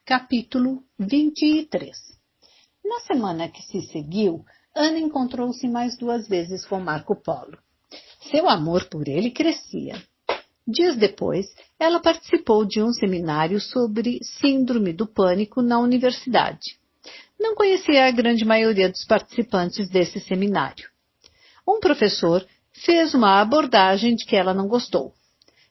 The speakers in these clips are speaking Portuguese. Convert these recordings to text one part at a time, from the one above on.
Capítulo 23. Na semana que se seguiu, Ana encontrou-se mais 2 vezes com Marco Polo. Seu amor por ele crescia. Dias depois, ela participou de um seminário sobre síndrome do pânico na universidade. Não conhecia a grande maioria dos participantes desse seminário. Um professor fez uma abordagem de que ela não gostou.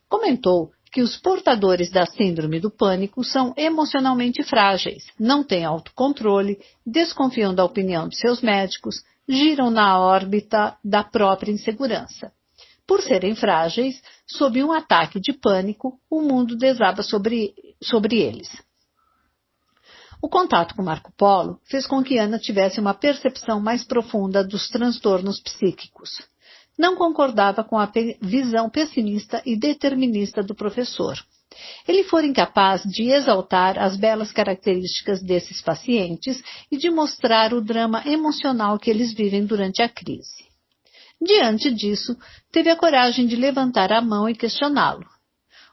Comentou que os portadores da síndrome do pânico são emocionalmente frágeis, não têm autocontrole, desconfiam da opinião de seus médicos, giram na órbita da própria insegurança. Por serem frágeis, sob um ataque de pânico, o mundo desaba sobre eles. O contato com Marco Polo fez com que Ana tivesse uma percepção mais profunda dos transtornos psíquicos. Não concordava com a visão pessimista e determinista do professor. Ele fora incapaz de exaltar as belas características desses pacientes e de mostrar o drama emocional que eles vivem durante a crise. Diante disso, teve a coragem de levantar a mão e questioná-lo.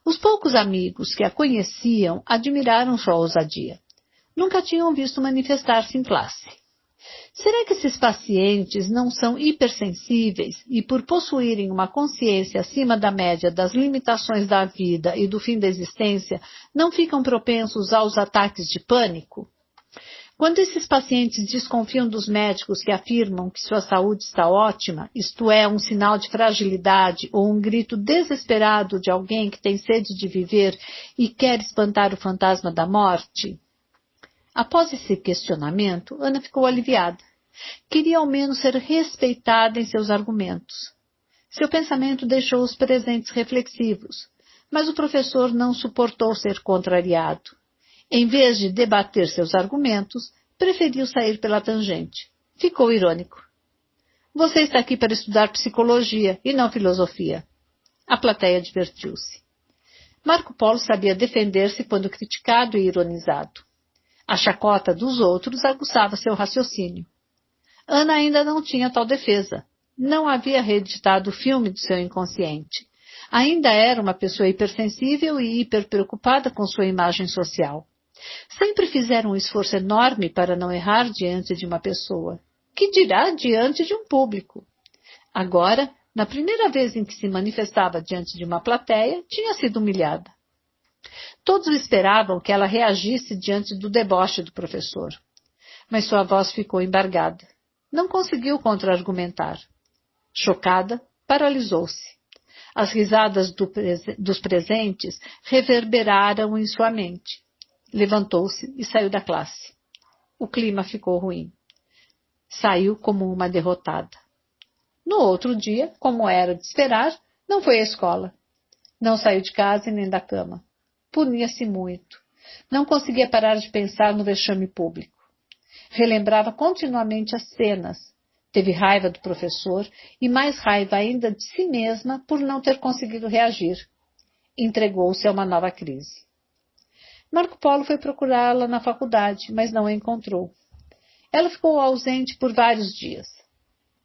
Os poucos amigos que a conheciam admiraram sua ousadia. Nunca tinham visto manifestar-se em classe. Será que esses pacientes não são hipersensíveis e, por possuírem uma consciência acima da média das limitações da vida e do fim da existência, não ficam propensos aos ataques de pânico? Quando esses pacientes desconfiam dos médicos que afirmam que sua saúde está ótima, isto é, um sinal de fragilidade ou um grito desesperado de alguém que tem sede de viver e quer espantar o fantasma da morte? Após esse questionamento, Ana ficou aliviada. Queria ao menos ser respeitada em seus argumentos. Seu pensamento deixou os presentes reflexivos, mas o professor não suportou ser contrariado. Em vez de debater seus argumentos, preferiu sair pela tangente. Ficou irônico. Você está aqui para estudar psicologia e não filosofia. A plateia divertiu-se. Marco Polo sabia defender-se quando criticado e ironizado. A chacota dos outros aguçava seu raciocínio. Ana ainda não tinha tal defesa. Não havia reeditado o filme do seu inconsciente. Ainda era uma pessoa hipersensível e hiperpreocupada com sua imagem social. Sempre fizera um esforço enorme para não errar diante de uma pessoa. Que dirá diante de um público? Agora, na primeira vez em que se manifestava diante de uma plateia, tinha sido humilhada. Todos esperavam que ela reagisse diante do deboche do professor. Mas sua voz ficou embargada. Não conseguiu contra-argumentar. Chocada, paralisou-se. As risadas dos presentes reverberaram em sua mente. Levantou-se e saiu da classe. O clima ficou ruim. Saiu como uma derrotada. No outro dia, como era de esperar, não foi à escola. Não saiu de casa e nem da cama. Punia-se muito. Não conseguia parar de pensar no vexame público. Relembrava continuamente as cenas. Teve raiva do professor e mais raiva ainda de si mesma por não ter conseguido reagir. Entregou-se a uma nova crise. Marco Polo foi procurá-la na faculdade, mas não a encontrou. Ela ficou ausente por vários dias.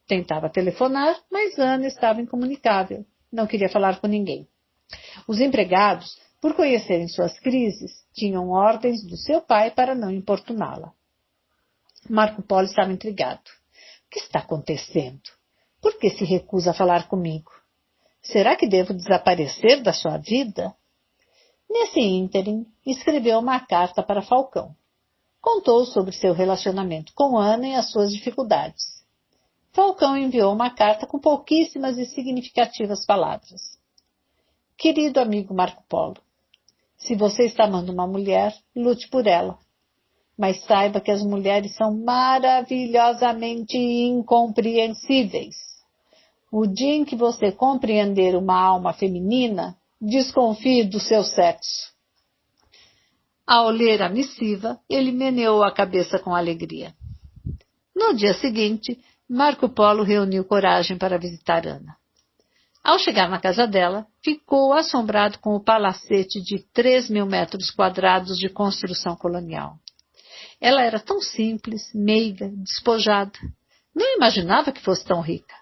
Tentava telefonar, mas Ana estava incomunicável. Não queria falar com ninguém. Os empregados, por conhecerem suas crises, tinham ordens do seu pai para não importuná-la. Marco Polo estava intrigado. O que está acontecendo? Por que se recusa a falar comigo? Será que devo desaparecer da sua vida? Nesse ínterim, escreveu uma carta para Falcão. Contou sobre seu relacionamento com Ana e as suas dificuldades. Falcão enviou uma carta com pouquíssimas e significativas palavras. Querido amigo Marco Polo, se você está amando uma mulher, lute por ela. Mas saiba que as mulheres são maravilhosamente incompreensíveis. O dia em que você compreender uma alma feminina, desconfie do seu sexo. Ao ler a missiva, ele meneou a cabeça com alegria. No dia seguinte, Marco Polo reuniu coragem para visitar Ana. Ao chegar na casa dela, ficou assombrado com o palacete de 3.000 metros quadrados de construção colonial. Ela era tão simples, meiga, despojada. Não imaginava que fosse tão rica.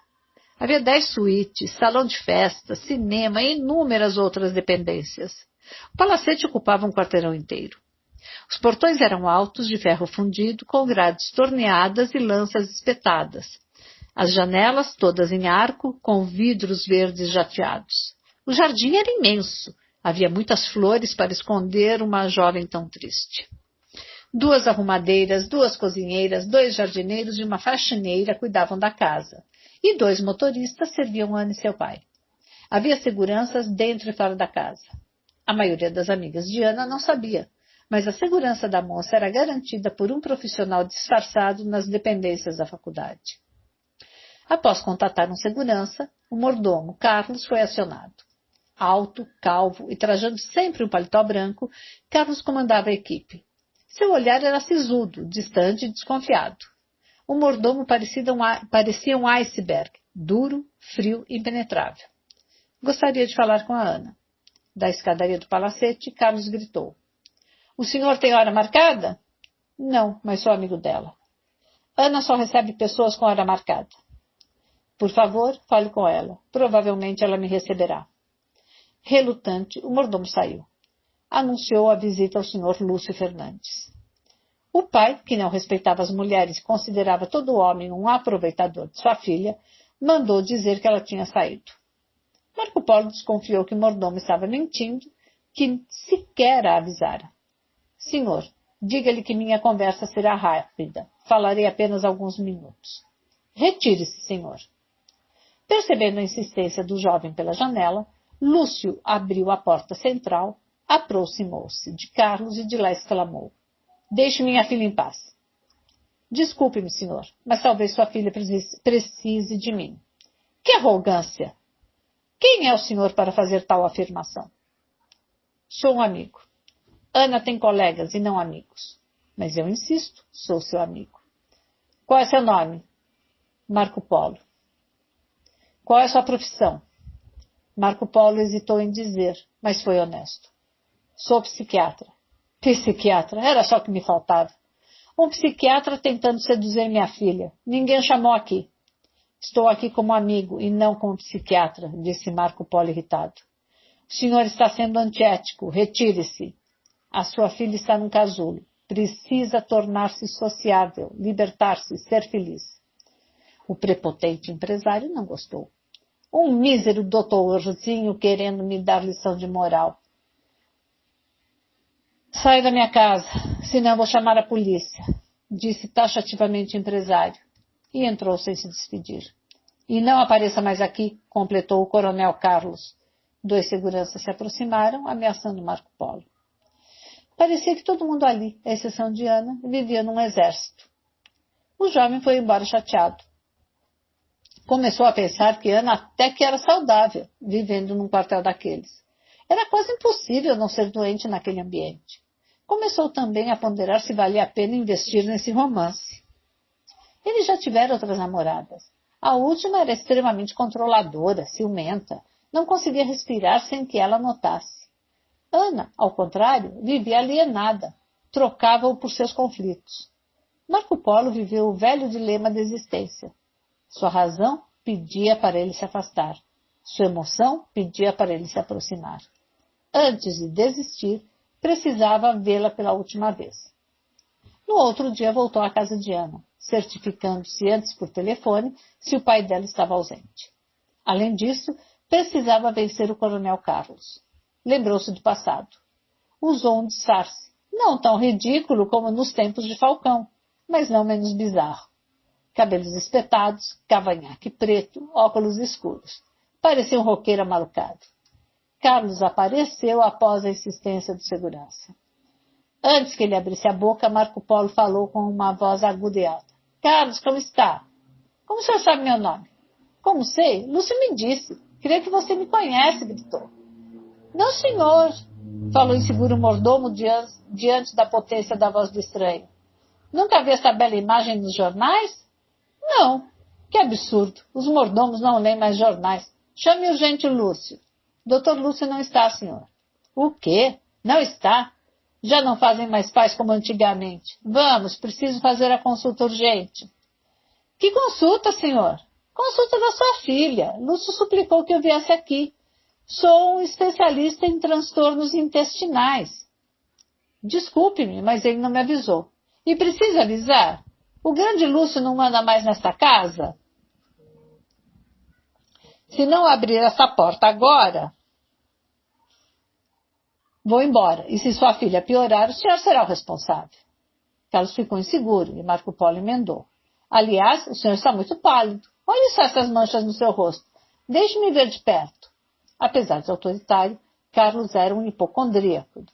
Havia 10 suítes, salão de festa, cinema e inúmeras outras dependências. O palacete ocupava um quarteirão inteiro. Os portões eram altos, de ferro fundido, com grades torneadas e lanças espetadas. As janelas, todas em arco, com vidros verdes jateados. O jardim era imenso. Havia muitas flores para esconder uma jovem tão triste. 2 arrumadeiras, 2 cozinheiras, 2 jardineiros e uma faxineira cuidavam da casa. E 2 motoristas serviam Ana e seu pai. Havia seguranças dentro e fora da casa. A maioria das amigas de Ana não sabia, mas a segurança da moça era garantida por um profissional disfarçado nas dependências da faculdade. Após contatar um segurança, o mordomo Carlos foi acionado. Alto, calvo e trajando sempre um paletó branco, Carlos comandava a equipe. Seu olhar era sisudo, distante e desconfiado. O mordomo parecia um iceberg, duro, frio e impenetrável. Gostaria de falar com a Ana. Da escadaria do palacete, Carlos gritou. O senhor tem hora marcada? Não, mas sou amigo dela. Ana só recebe pessoas com hora marcada. Por favor, fale com ela. Provavelmente ela me receberá. Relutante, o mordomo saiu. Anunciou a visita ao senhor Lúcio Fernandes. O pai, que não respeitava as mulheres e considerava todo homem um aproveitador de sua filha, mandou dizer que ela tinha saído. Marco Polo desconfiou que o mordomo estava mentindo, que sequer a avisara. Senhor, diga-lhe que minha conversa será rápida. Falarei apenas alguns minutos. Retire-se, senhor. Percebendo a insistência do jovem pela janela, Lúcio abriu a porta central, aproximou-se de Carlos e de lá exclamou. Deixe minha filha em paz. Desculpe-me, senhor, mas talvez sua filha precise de mim. Que arrogância! Quem é o senhor para fazer tal afirmação? Sou um amigo. Ana tem colegas e não amigos. Mas eu insisto, sou seu amigo. Qual é seu nome? Marco Polo. Qual é sua profissão? Marco Polo hesitou em dizer, mas foi honesto. Sou psiquiatra. Psiquiatra? Era só o que me faltava. Um psiquiatra tentando seduzir minha filha. Ninguém chamou aqui. Estou aqui como amigo e não como psiquiatra, disse Marco Polo irritado. O senhor está sendo antiético. Retire-se. A sua filha está num casulo. Precisa tornar-se sociável, libertar-se, ser feliz. O prepotente empresário não gostou. Um mísero doutorzinho querendo me dar lição de moral. Saia da minha casa, senão vou chamar a polícia, disse taxativamente o empresário, e entrou sem se despedir. E não apareça mais aqui, completou o coronel Carlos. 2 seguranças se aproximaram, ameaçando Marco Polo. Parecia que todo mundo ali, à exceção de Ana, vivia num exército. O jovem foi embora chateado. Começou a pensar que Ana até que era saudável, vivendo num quartel daqueles. Era quase impossível não ser doente naquele ambiente. Começou também a ponderar se valia a pena investir nesse romance. Ele já tivera outras namoradas. A última era extremamente controladora, ciumenta. Não conseguia respirar sem que ela notasse. Ana, ao contrário, vivia alienada. Trocava-o por seus conflitos. Marco Polo viveu o velho dilema da existência. Sua razão pedia para ele se afastar. Sua emoção pedia para ele se aproximar. Antes de desistir, precisava vê-la pela última vez. No outro dia voltou à casa de Ana, certificando-se antes por telefone se o pai dela estava ausente. Além disso, precisava vencer o coronel Carlos. Lembrou-se do passado. Usou um disfarce, não tão ridículo como nos tempos de Falcão, mas não menos bizarro. Cabelos espetados, cavanhaque preto, óculos escuros. Parecia um roqueiro amalucado. Carlos apareceu após a insistência do segurança. Antes que ele abrisse a boca, Marco Polo falou com uma voz aguda e alta. Carlos, como está? Como o senhor sabe meu nome? Como sei? Lúcio me disse. Creio que você me conhece, gritou. Não, senhor, falou inseguro o mordomo diante da potência da voz do estranho. Nunca vi essa bela imagem nos jornais? Não. Que absurdo. Os mordomos não leem mais jornais. Chame urgente o Lúcio. Doutor Lúcio não está, senhor. O quê? Não está? Já não fazem mais paz como antigamente. Vamos, preciso fazer a consulta urgente. Que consulta, senhor? Consulta da sua filha. Lúcio suplicou que eu viesse aqui. Sou um especialista em transtornos intestinais. Desculpe-me, mas ele não me avisou. E precisa avisar? O grande Lúcio não manda mais nesta casa? Se não abrir essa porta agora, vou embora. E se sua filha piorar, o senhor será o responsável. Carlos ficou inseguro e Marco Polo emendou. Aliás, o senhor está muito pálido. Olhe só essas manchas no seu rosto. Deixe-me ver de perto. Apesar de autoritário, Carlos era um hipocondríaco.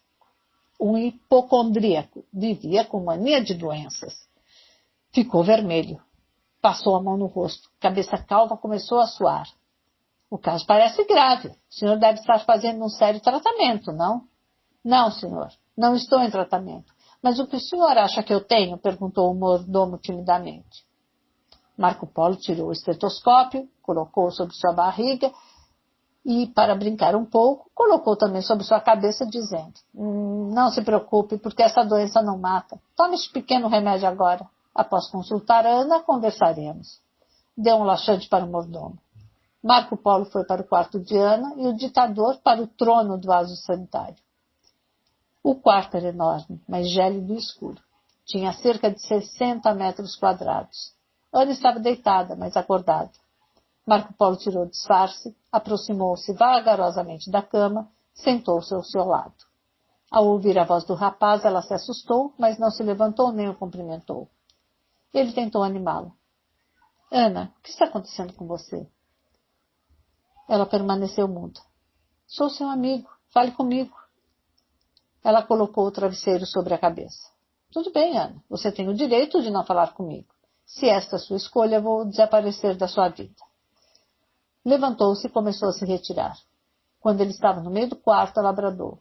Vivia com mania de doenças. Ficou vermelho. Passou a mão no rosto. Cabeça calva começou a suar. O caso parece grave. O senhor deve estar fazendo um sério tratamento, não? Não, senhor. Não estou em tratamento. Mas o que o senhor acha que eu tenho? Perguntou o mordomo timidamente. Marco Polo tirou o estetoscópio, colocou sobre sua barriga e, para brincar um pouco, colocou também sobre sua cabeça, dizendo: não se preocupe, porque essa doença não mata. Tome este pequeno remédio agora. Após consultar a Ana, conversaremos. Deu um laxante para o mordomo. Marco Polo foi para o quarto de Ana e o ditador para o trono do vaso sanitário. O quarto era enorme, mas gélido e escuro. Tinha cerca de 60 metros quadrados. Ana estava deitada, mas acordada. Marco Polo tirou o disfarce, aproximou-se vagarosamente da cama, sentou-se ao seu lado. Ao ouvir a voz do rapaz, ela se assustou, mas não se levantou nem o cumprimentou. Ele tentou animá-la. Ana, o que está acontecendo com você? Ela permaneceu muda. Sou seu amigo, fale comigo. Ela colocou o travesseiro sobre a cabeça. Tudo bem, Ana, você tem o direito de não falar comigo. Se esta é sua escolha, vou desaparecer da sua vida. Levantou-se e começou a se retirar. Quando ele estava no meio do quarto, ela bradou.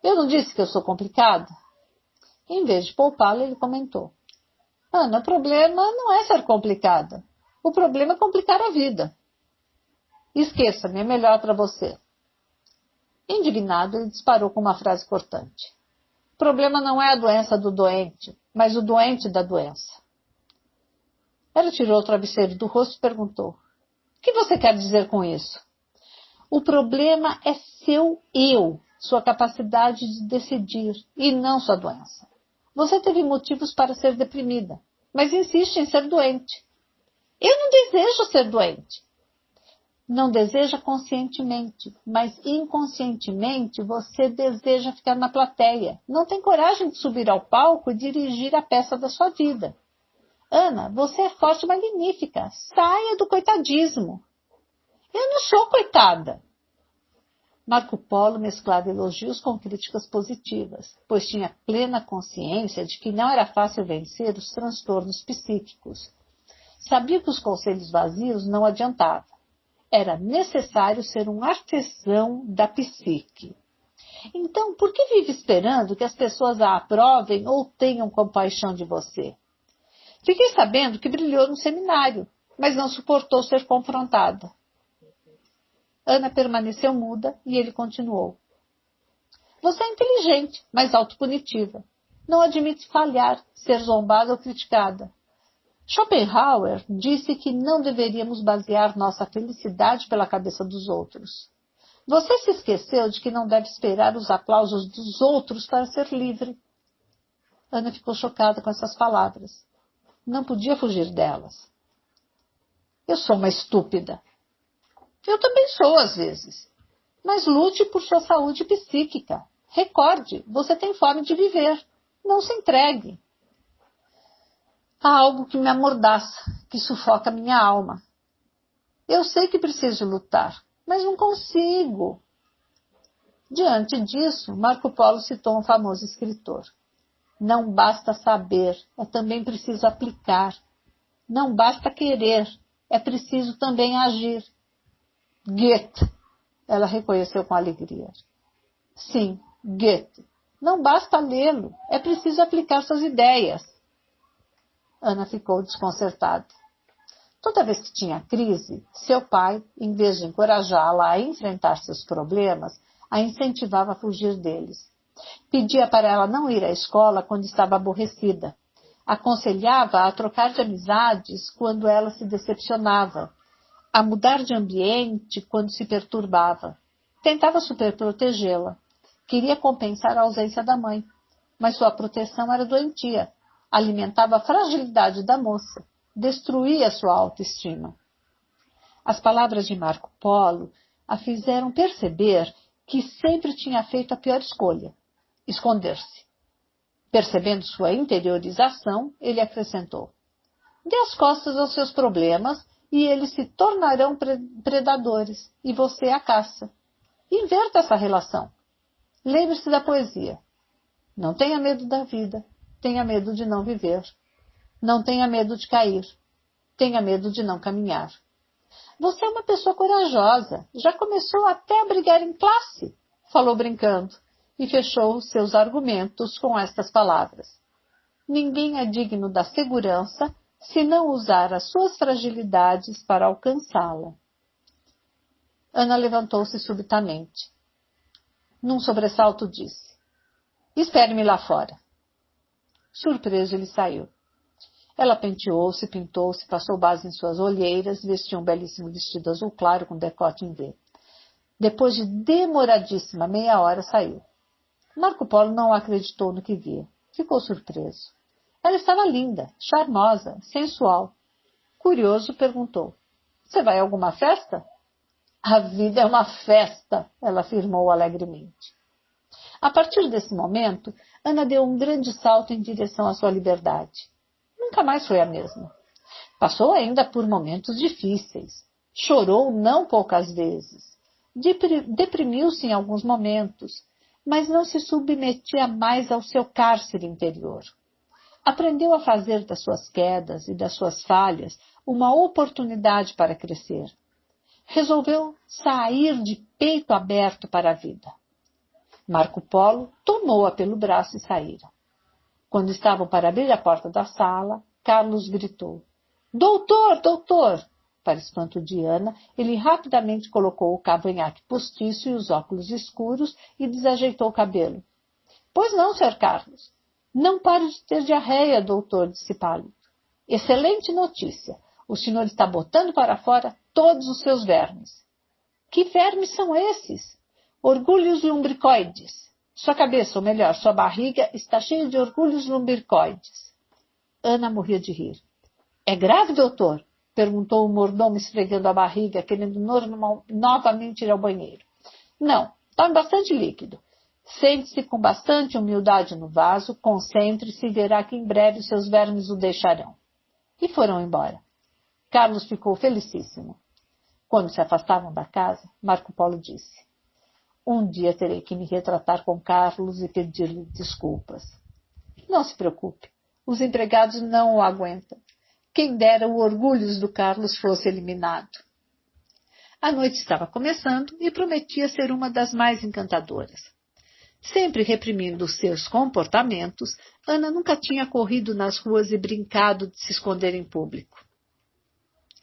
Eu não disse que eu sou complicada? Em vez de poupá-la, ele comentou. Ana, o problema não é ser complicada. O problema é complicar a vida. Esqueça-me, é melhor para você. Indignado, ele disparou com uma frase cortante. O problema não é a doença do doente, mas o doente da doença. Ela tirou o travesseiro do rosto e perguntou. O que você quer dizer com isso? O problema é seu eu, sua capacidade de decidir, e não sua doença. Você teve motivos para ser deprimida, mas insiste em ser doente. Eu não desejo ser doente. Não deseja conscientemente, mas inconscientemente você deseja ficar na plateia. Não tem coragem de subir ao palco e dirigir a peça da sua vida. Ana, você é forte e magnífica. Saia do coitadismo. Eu não sou coitada. Marco Polo mesclava elogios com críticas positivas, pois tinha plena consciência de que não era fácil vencer os transtornos psíquicos. Sabia que os conselhos vazios não adiantavam. Era necessário ser um artesão da psique. Então, por que vive esperando que as pessoas a aprovem ou tenham compaixão de você? Fiquei sabendo que brilhou no seminário, mas não suportou ser confrontada. Ana permaneceu muda e ele continuou. Você é inteligente, mas autopunitiva. Não admite falhar, ser zombada ou criticada. Schopenhauer disse que não deveríamos basear nossa felicidade pela cabeça dos outros. Você se esqueceu de que não deve esperar os aplausos dos outros para ser livre. Ana ficou chocada com essas palavras. Não podia fugir delas. Eu sou uma estúpida. Eu também sou, às vezes. Mas lute por sua saúde psíquica. Recorde, você tem fome de viver. Não se entregue. Há algo que me amordaça, que sufoca minha alma. Eu sei que preciso lutar, mas não consigo. Diante disso, Marco Polo citou um famoso escritor. Não basta saber, é também preciso aplicar. Não basta querer, é preciso também agir. Goethe, ela reconheceu com alegria. Sim, Goethe. Não basta lê-lo, é preciso aplicar suas ideias. Ana ficou desconcertada. Toda vez que tinha crise, seu pai, em vez de encorajá-la a enfrentar seus problemas, a incentivava a fugir deles. Pedia para ela não ir à escola quando estava aborrecida. Aconselhava a trocar de amizades quando ela se decepcionava, a mudar de ambiente quando se perturbava. Tentava superprotegê-la. Queria compensar a ausência da mãe. mas sua proteção era doentia, alimentava a fragilidade da moça, destruía sua autoestima. As palavras de Marco Polo a fizeram perceber que sempre tinha feito a pior escolha, esconder-se. Percebendo sua interiorização, ele acrescentou: dê as costas aos seus problemas e eles se tornarão predadores, e você a caça. Inverta essa relação. Lembre-se da poesia. Não tenha medo da vida, tenha medo de não viver. Não tenha medo de cair, tenha medo de não caminhar. Você é uma pessoa corajosa, já começou até a brigar em classe, falou brincando, e fechou seus argumentos com estas palavras: ninguém é digno da segurança se não usar as suas fragilidades para alcançá-la. Ana levantou-se subitamente. Num sobressalto disse: espere-me lá fora. Surpreso, ele saiu. Ela penteou-se, pintou-se, passou base em suas olheiras, vestiu um belíssimo vestido azul claro com decote em V. Depois de demoradíssima meia hora, saiu. Marco Polo não acreditou no que via. Ficou surpreso. Ela estava linda, charmosa, sensual. Curioso, perguntou: você vai a alguma festa? A vida é uma festa, ela afirmou alegremente. A partir desse momento, Ana deu um grande salto em direção à sua liberdade. Nunca mais foi a mesma. Passou ainda por momentos difíceis. Chorou não poucas vezes. Deprimiu-se em alguns momentos, mas não se submetia mais ao seu cárcere interior. Aprendeu a fazer das suas quedas e das suas falhas uma oportunidade para crescer. Resolveu sair de peito aberto para a vida. Marco Polo tomou-a pelo braço e saíram. Quando estavam para abrir a porta da sala, Carlos gritou: doutor, doutor! Para espanto de Ana, ele rapidamente colocou o cavanhaque postiço e os óculos escuros e desajeitou o cabelo. Pois não, Sr. Carlos. Não pare de ter diarreia, doutor, disse pálido. Excelente notícia. O senhor está botando para fora todos os seus vermes. Que vermes são esses? Orgulhos lumbricoides. Sua cabeça, ou melhor, sua barriga, está cheia de orgulhos lumbricoides. Ana morria de rir. É grave, doutor? Perguntou o mordomo esfregando a barriga, querendo novamente ir ao banheiro. Não, tome bastante líquido. Sente-se com bastante humildade no vaso, concentre-se e verá que em breve seus vermes o deixarão. E foram embora. Carlos ficou felicíssimo. Quando se afastavam da casa, Marco Polo disse: um dia terei que me retratar com Carlos e pedir-lhe desculpas. Não se preocupe, os empregados não o aguentam. Quem dera o orgulho do Carlos fosse eliminado. A noite estava começando e prometia ser uma das mais encantadoras. Sempre reprimindo os seus comportamentos, Ana nunca tinha corrido nas ruas e brincado de se esconder em público.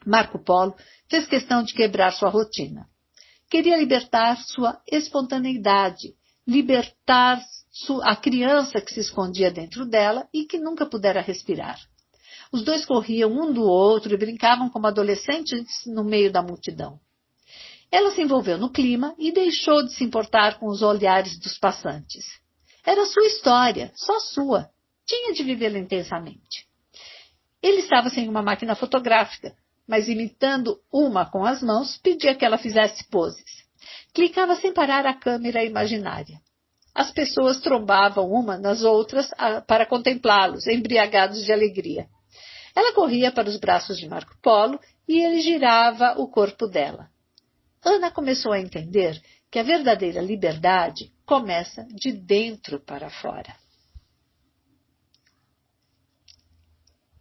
Marco Polo fez questão de quebrar sua rotina. Queria libertar sua espontaneidade, libertar a criança que se escondia dentro dela e que nunca pudera respirar. Os dois corriam um do outro e brincavam como adolescentes no meio da multidão. Ela se envolveu no clima e deixou de se importar com os olhares dos passantes. Era sua história, só sua. Tinha de vivê-la intensamente. Ele estava sem uma máquina fotográfica, mas imitando uma com as mãos, pedia que ela fizesse poses. Clicava sem parar a câmera imaginária. As pessoas trombavam uma nas outras para contemplá-los, embriagados de alegria. Ela corria para os braços de Marco Polo e ele girava o corpo dela. Ana começou a entender que a verdadeira liberdade começa de dentro para fora.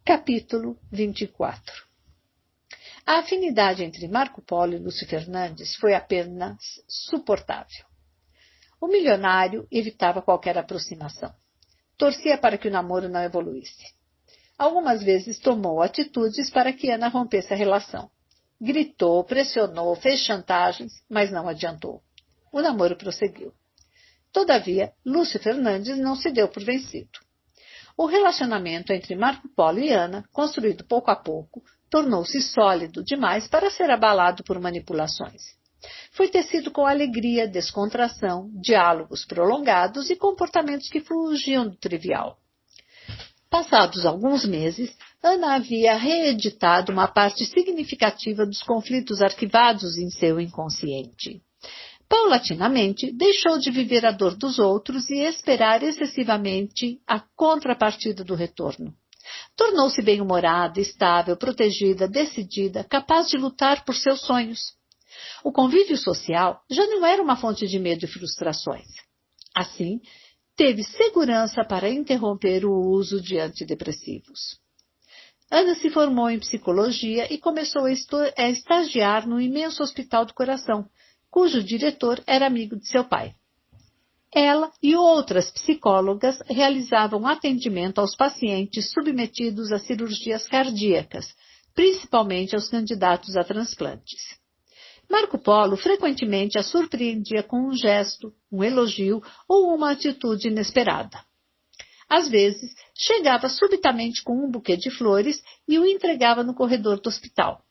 Capítulo 24. A afinidade entre Marco Polo e Lúcio Fernandes foi apenas suportável. O milionário evitava qualquer aproximação. Torcia para que o namoro não evoluísse. Algumas vezes tomou atitudes para que Ana rompesse a relação. Gritou, pressionou, fez chantagens, mas não adiantou. O namoro prosseguiu. Todavia, Lúcio Fernandes não se deu por vencido. O relacionamento entre Marco Polo e Ana, construído pouco a pouco, tornou-se sólido demais para ser abalado por manipulações. Foi tecido com alegria, descontração, diálogos prolongados e comportamentos que fugiam do trivial. Passados alguns meses, Ana havia reeditado uma parte significativa dos conflitos arquivados em seu inconsciente. Paulatinamente, deixou de viver a dor dos outros e esperar excessivamente a contrapartida do retorno. Tornou-se bem-humorada, estável, protegida, decidida, capaz de lutar por seus sonhos. O convívio social já não era uma fonte de medo e frustrações. Assim, teve segurança para interromper o uso de antidepressivos. Ana se formou em psicologia e começou a estagiar no imenso Hospital do Coração, cujo diretor era amigo de seu pai. Ela e outras psicólogas realizavam atendimento aos pacientes submetidos a cirurgias cardíacas, principalmente aos candidatos a transplantes. Marco Polo frequentemente a surpreendia com um gesto, um elogio ou uma atitude inesperada. Às vezes, chegava subitamente com um buquê de flores e o entregava no corredor do hospital.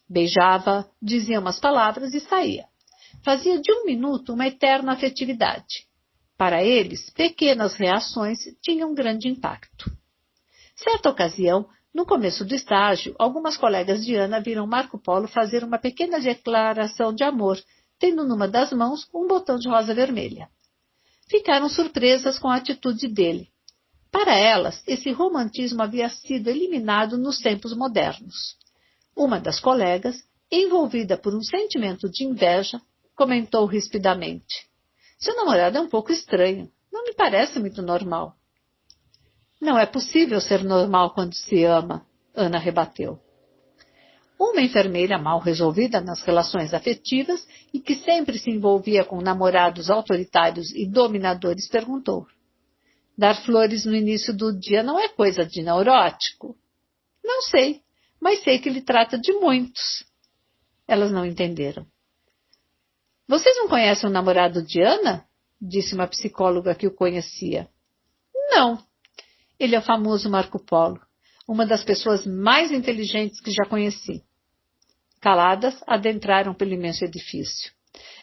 Beijava, dizia umas palavras e saía. Fazia de um minuto uma eterna afetividade. Para eles, pequenas reações tinham grande impacto. Certa ocasião, no começo do estágio, algumas colegas de Ana viram Marco Polo fazer uma pequena declaração de amor, tendo numa das mãos um botão de rosa vermelha. Ficaram surpresas com a atitude dele. Para elas, esse romantismo havia sido eliminado nos tempos modernos. Uma das colegas, envolvida por um sentimento de inveja, comentou rispidamente: "Seu namorado é um pouco estranho. Não me parece muito normal." "Não é possível ser normal quando se ama", Ana rebateu. Uma enfermeira mal resolvida nas relações afetivas e que sempre se envolvia com namorados autoritários e dominadores perguntou: "Dar flores no início do dia não é coisa de neurótico?" "Não sei, mas sei que ele trata de muitos." Elas não entenderam. "Vocês não conhecem o namorado de Ana?" disse uma psicóloga que o conhecia. "Não. Ele é o famoso Marco Polo, uma das pessoas mais inteligentes que já conheci." Caladas, adentraram pelo imenso edifício.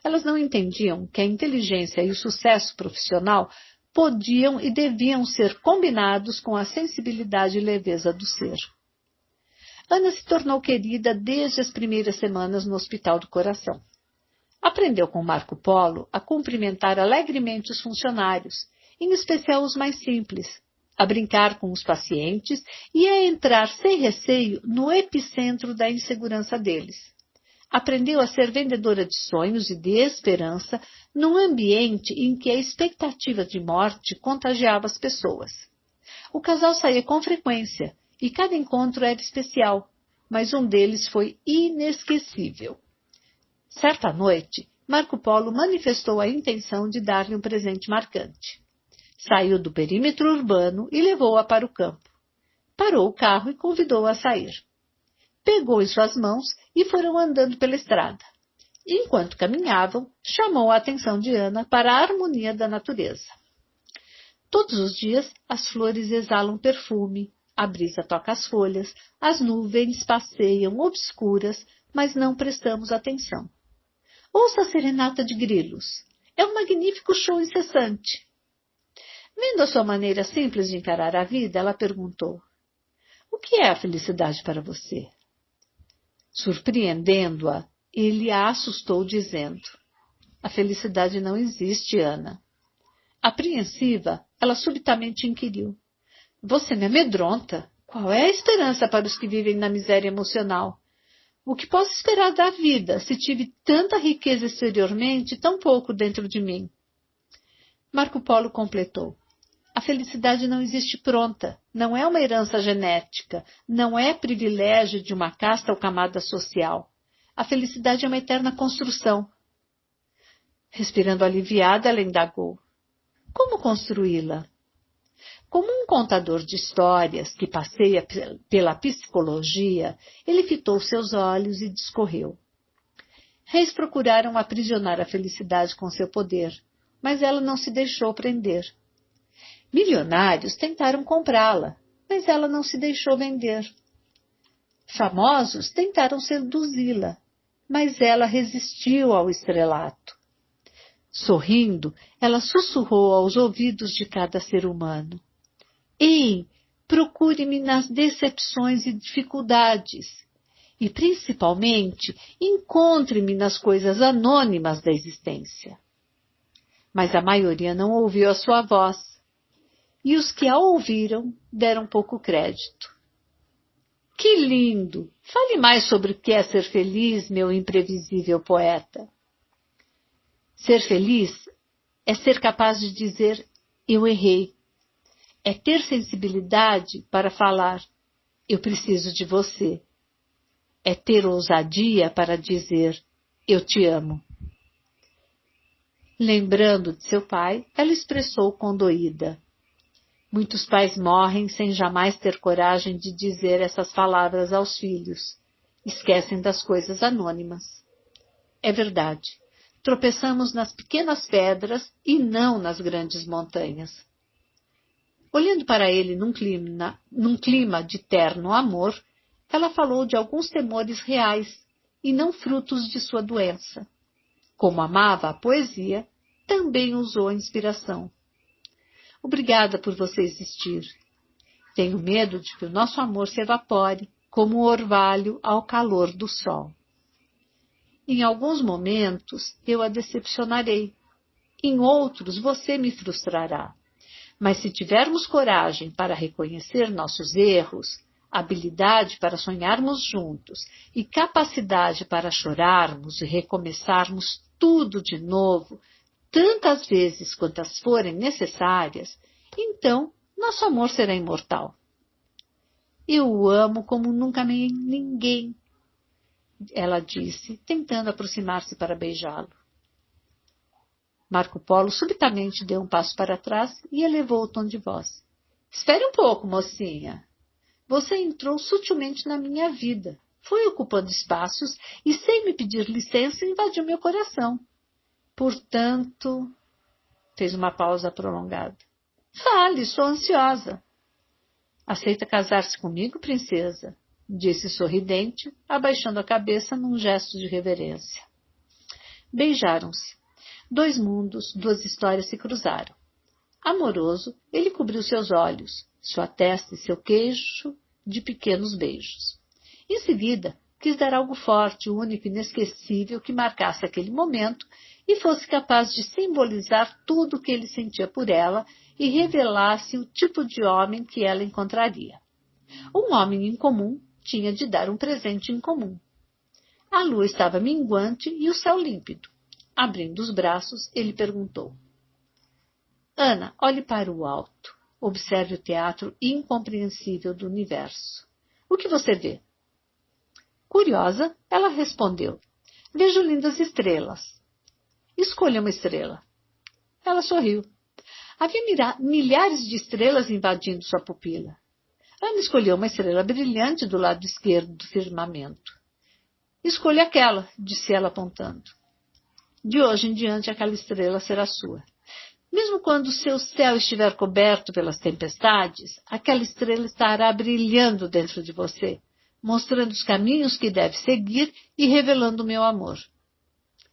Elas não entendiam que a inteligência e o sucesso profissional podiam e deviam ser combinados com a sensibilidade e leveza do ser. Ana se tornou querida desde as primeiras semanas no Hospital do Coração. Aprendeu com Marco Polo a cumprimentar alegremente os funcionários, em especial os mais simples, a brincar com os pacientes e a entrar sem receio no epicentro da insegurança deles. Aprendeu a ser vendedora de sonhos e de esperança num ambiente em que a expectativa de morte contagiava as pessoas. O casal saía com frequência e cada encontro era especial, mas um deles foi inesquecível. Certa noite, Marco Polo manifestou a intenção de dar-lhe um presente marcante. Saiu do perímetro urbano e levou-a para o campo. Parou o carro e convidou-a a sair. Pegou em suas mãos e foram andando pela estrada. Enquanto caminhavam, chamou a atenção de Ana para a harmonia da natureza. Todos os dias, as flores exalam perfume, a brisa toca as folhas, as nuvens passeiam obscuras, mas não prestamos atenção. Ouça a serenata de grilos. É um magnífico show incessante. Vendo a sua maneira simples de encarar a vida, ela perguntou: "O que é a felicidade para você?" Surpreendendo-a, ele a assustou dizendo: "A felicidade não existe, Ana." Apreensiva, ela subitamente inquiriu: "Você me amedronta. Qual é a esperança para os que vivem na miséria emocional? O que posso esperar da vida se tive tanta riqueza exteriormente e tão pouco dentro de mim?" Marco Polo completou: "A felicidade não existe pronta, não é uma herança genética, não é privilégio de uma casta ou camada social. A felicidade é uma eterna construção." Respirando aliviada, ela indagou: "Como construí-la?" Como um contador de histórias que passeia pela psicologia, ele fitou seus olhos e discorreu: "Reis procuraram aprisionar a felicidade com seu poder, mas ela não se deixou prender. Milionários tentaram comprá-la, mas ela não se deixou vender. Famosos tentaram seduzi-la, mas ela resistiu ao estrelato. Sorrindo, ela sussurrou aos ouvidos de cada ser humano: Ei, procure-me nas decepções e dificuldades. E, principalmente, encontre-me nas coisas anônimas da existência. Mas a maioria não ouviu a sua voz. E os que a ouviram deram pouco crédito. Que lindo! Fale mais sobre o que é ser feliz, meu imprevisível poeta. Ser feliz é ser capaz de dizer eu errei. É ter sensibilidade para falar eu preciso de você. É ter ousadia para dizer eu te amo. Lembrando de seu pai, ela expressou condoída: muitos pais morrem sem jamais ter coragem de dizer essas palavras aos filhos. Esquecem das coisas anônimas. É verdade. Tropeçamos nas pequenas pedras e não nas grandes montanhas. Olhando para ele num clima de terno amor, ela falou de alguns temores reais e não frutos de sua doença. Como amava a poesia, também usou a inspiração. Obrigada por você existir. Tenho medo de que o nosso amor se evapore, como o orvalho ao calor do sol. Em alguns momentos eu a decepcionarei. Em outros você me frustrará. Mas se tivermos coragem para reconhecer nossos erros, habilidade para sonharmos juntos e capacidade para chorarmos e recomeçarmos tudo de novo, tantas vezes quantas forem necessárias, então nosso amor será imortal. Eu o amo como nunca amei ninguém, ela disse, tentando aproximar-se para beijá-lo. Marco Polo subitamente deu um passo para trás e elevou o tom de voz. Espere um pouco, mocinha. Você entrou sutilmente na minha vida, foi ocupando espaços e, sem me pedir licença, invadiu meu coração. Portanto, fez uma pausa prolongada. Fale, sou ansiosa. Aceita casar-se comigo, princesa? Disse sorridente, abaixando a cabeça num gesto de reverência. Beijaram-se. 2 mundos, 2 histórias se cruzaram. Amoroso, ele cobriu seus olhos, sua testa e seu queixo de pequenos beijos. Em seguida, quis dar algo forte, único e inesquecível que marcasse aquele momento e fosse capaz de simbolizar tudo o que ele sentia por ela e revelasse o tipo de homem que ela encontraria. Um homem incomum tinha de dar um presente incomum. A lua estava minguante e o céu límpido. Abrindo os braços, ele perguntou: Ana, olhe para o alto. Observe o teatro incompreensível do universo. O que você vê? Curiosa, ela respondeu: Vejo lindas estrelas. Escolha uma estrela. Ela sorriu. Havia milhares de estrelas invadindo sua pupila. Ana escolheu uma estrela brilhante do lado esquerdo do firmamento. Escolha aquela, disse ela apontando. De hoje em diante aquela estrela será sua. Mesmo quando seu céu estiver coberto pelas tempestades, aquela estrela estará brilhando dentro de você, mostrando os caminhos que deve seguir e revelando o meu amor.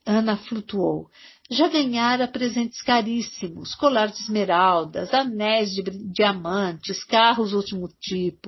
Ana flutuou. Já ganhara presentes caríssimos, colar de esmeraldas, anéis de diamantes, carros último tipo.